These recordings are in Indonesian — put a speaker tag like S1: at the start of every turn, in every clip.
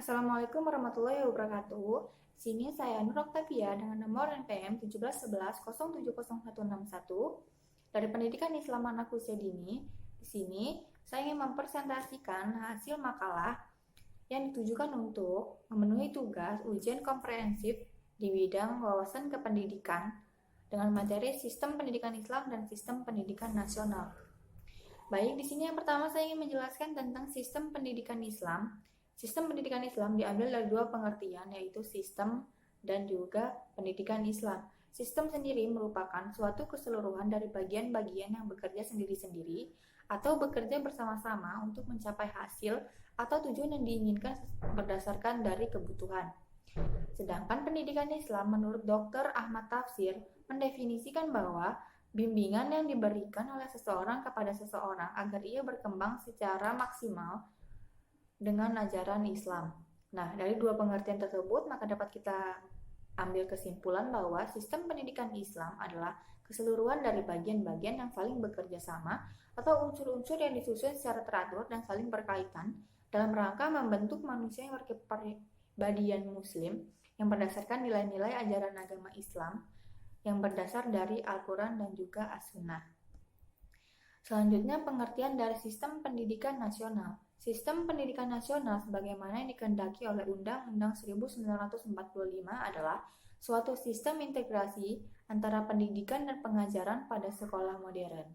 S1: Assalamualaikum warahmatullahi wabarakatuh. Sini saya Nur Oktavia dengan nomor NPM 1711070161 dari Pendidikan Islam Anak Usia Dini. Di sini saya ingin mempresentasikan hasil makalah yang ditujukan untuk memenuhi tugas ujian komprehensif di bidang wawasan kependidikan dengan materi Sistem Pendidikan Islam dan Sistem Pendidikan Nasional. Baik, di sini yang pertama saya ingin menjelaskan tentang Sistem Pendidikan Islam. Sistem pendidikan Islam diambil dari dua pengertian, yaitu sistem dan juga pendidikan Islam. Sistem sendiri merupakan suatu keseluruhan dari bagian-bagian yang bekerja sendiri-sendiri atau bekerja bersama-sama untuk mencapai hasil atau tujuan yang diinginkan berdasarkan dari kebutuhan. Sedangkan pendidikan Islam menurut Dr. Ahmad Tafsir mendefinisikan bahwa bimbingan yang diberikan oleh seseorang kepada seseorang agar ia berkembang secara maksimal dengan ajaran Islam. Nah, dari dua pengertian tersebut, maka dapat kita ambil kesimpulan bahwa sistem pendidikan Islam adalah keseluruhan dari bagian-bagian yang saling bekerja sama atau unsur-unsur yang disusun secara teratur dan saling berkaitan dalam rangka membentuk manusia yang berkepribadian muslim yang berdasarkan nilai-nilai ajaran agama Islam yang berdasar dari Al-Quran dan juga As-Sunnah. Selanjutnya, pengertian dari sistem pendidikan nasional. Sistem pendidikan nasional sebagaimana yang dikehendaki oleh Undang-Undang 1945 adalah suatu sistem integrasi antara pendidikan dan pengajaran pada sekolah modern.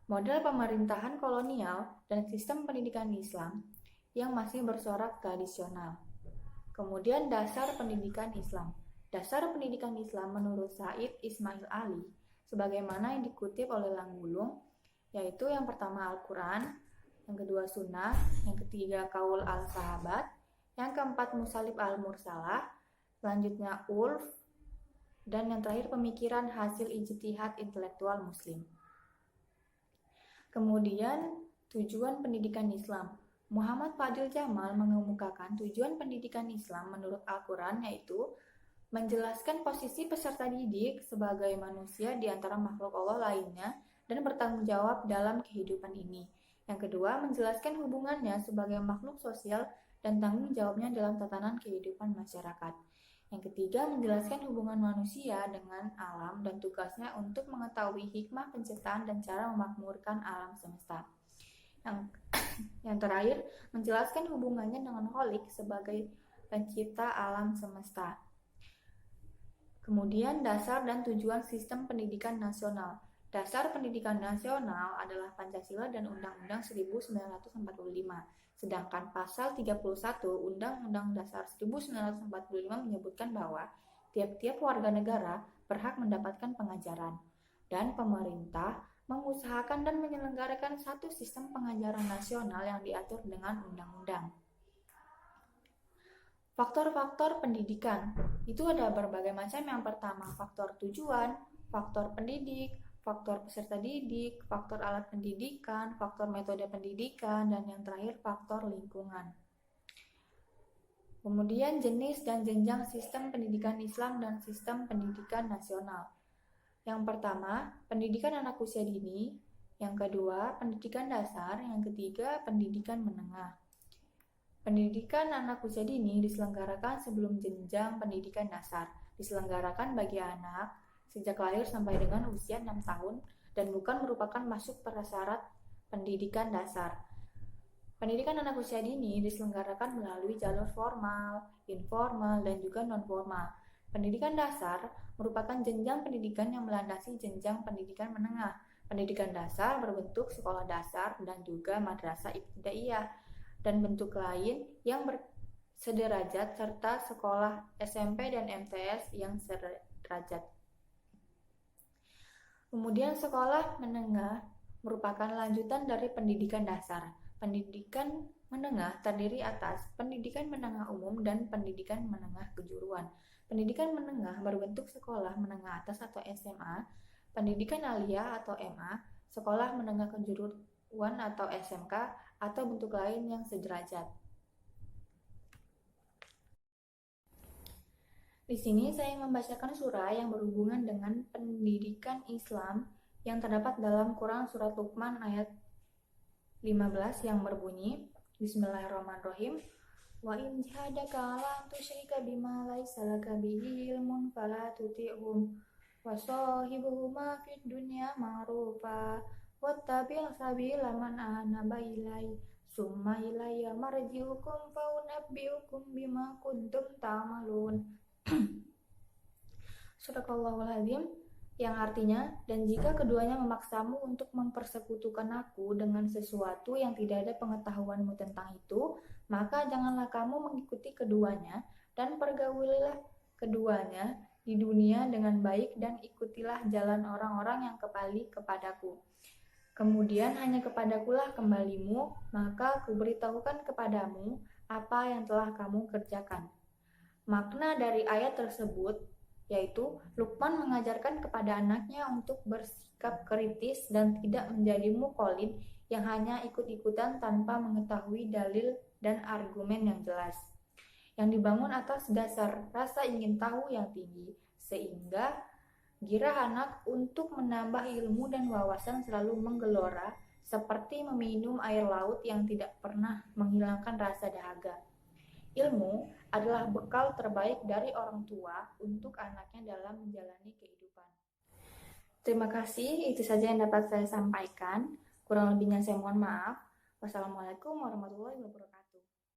S1: Model pemerintahan kolonial dan sistem pendidikan Islam yang masih bersorak tradisional. Kemudian dasar pendidikan Islam. Dasar pendidikan Islam menurut Said Ismail Ali sebagaimana yang dikutip oleh Langgulung, yaitu yang pertama Al-Quran, yang kedua Sunnah, yang ketiga Qaul al-Sahabat, yang keempat Musalib al-Mursalah, selanjutnya Urf, dan yang terakhir pemikiran hasil ijtihad intelektual muslim. Kemudian tujuan pendidikan Islam. Muhammad Fadil Jamal mengemukakan tujuan pendidikan Islam menurut Al-Quran yaitu menjelaskan posisi peserta didik sebagai manusia di antara makhluk Allah lainnya dan bertanggung jawab dalam kehidupan ini. Yang kedua, menjelaskan hubungannya sebagai makhluk sosial dan tanggung jawabnya dalam tatanan kehidupan masyarakat. Yang ketiga, menjelaskan hubungan manusia dengan alam dan tugasnya untuk mengetahui hikmah penciptaan dan cara memakmurkan alam semesta. Yang terakhir, menjelaskan hubungannya dengan Kholik sebagai pencipta alam semesta. Kemudian, dasar dan tujuan sistem pendidikan nasional. Dasar pendidikan nasional adalah Pancasila dan Undang-Undang 1945. Sedangkan pasal 31 Undang-Undang Dasar 1945 menyebutkan bahwa tiap-tiap warga negara berhak mendapatkan pengajaran dan pemerintah mengusahakan dan menyelenggarakan satu sistem pengajaran nasional yang diatur dengan undang-undang. Faktor-faktor pendidikan itu ada berbagai macam. Yang pertama, faktor tujuan, faktor pendidik, faktor peserta didik, faktor alat pendidikan, faktor metode pendidikan, dan yang terakhir faktor lingkungan. Kemudian jenis dan jenjang sistem pendidikan Islam dan sistem pendidikan nasional. Yang pertama, pendidikan anak usia dini. Yang kedua, pendidikan dasar. Yang ketiga, pendidikan menengah. Pendidikan anak usia dini diselenggarakan sebelum jenjang pendidikan dasar. Diselenggarakan bagi anak sejak lahir sampai dengan usia 6 tahun dan bukan merupakan masuk prasyarat pendidikan dasar. Pendidikan anak usia dini diselenggarakan melalui jalur formal, informal, dan juga non-formal. Pendidikan dasar merupakan jenjang pendidikan yang melandasi jenjang pendidikan menengah. Pendidikan dasar berbentuk sekolah dasar dan juga madrasah ibtidaiyah dan bentuk lain yang sederajat serta sekolah SMP dan MTS yang sederajat. Kemudian sekolah menengah merupakan lanjutan dari pendidikan dasar. Pendidikan menengah terdiri atas pendidikan menengah umum dan pendidikan menengah kejuruan. Pendidikan menengah berbentuk sekolah menengah atas atau SMA, pendidikan aliyah atau MA, sekolah menengah kejuruan atau SMK, atau bentuk lain yang sederajat. Di sini saya membacakan surah yang berhubungan dengan pendidikan Islam yang terdapat dalam Quran Surat Luqman ayat 15 yang berbunyi, Bismillahirrahmanirrahim, Wa in jahadaka ala an tusyrika bima laisa laka bihi ilmun fala tuti'hum wa sahibuhuma fid dunya ma'rufa wattabi' sabila man anaba ilai summa ilayya marji'ukum fa unabbi'ukum bima kuntum ta'malun. Sadaqallahul Azim, yang artinya, dan jika keduanya memaksamu untuk mempersekutukan aku dengan sesuatu yang tidak ada pengetahuanmu tentang itu, maka janganlah kamu mengikuti keduanya dan pergaulilah keduanya di dunia dengan baik dan ikutilah jalan orang-orang yang kembali kepadaku. Kemudian hanya kepadakulah kembalimu, maka kuberitahukan kepadamu apa yang telah kamu kerjakan. Makna dari ayat tersebut yaitu Luqman mengajarkan kepada anaknya untuk bersikap kritis dan tidak menjadi muqallid yang hanya ikut-ikutan tanpa mengetahui dalil dan argumen yang jelas, yang dibangun atas dasar rasa ingin tahu yang tinggi, sehingga girah anak untuk menambah ilmu dan wawasan selalu menggelora seperti meminum air laut yang tidak pernah menghilangkan rasa dahaga. Ilmu adalah bekal terbaik dari orang tua untuk anaknya dalam menjalani kehidupan. Terima kasih, itu saja yang dapat saya sampaikan. Kurang lebihnya saya mohon maaf. Wassalamualaikum warahmatullahi wabarakatuh.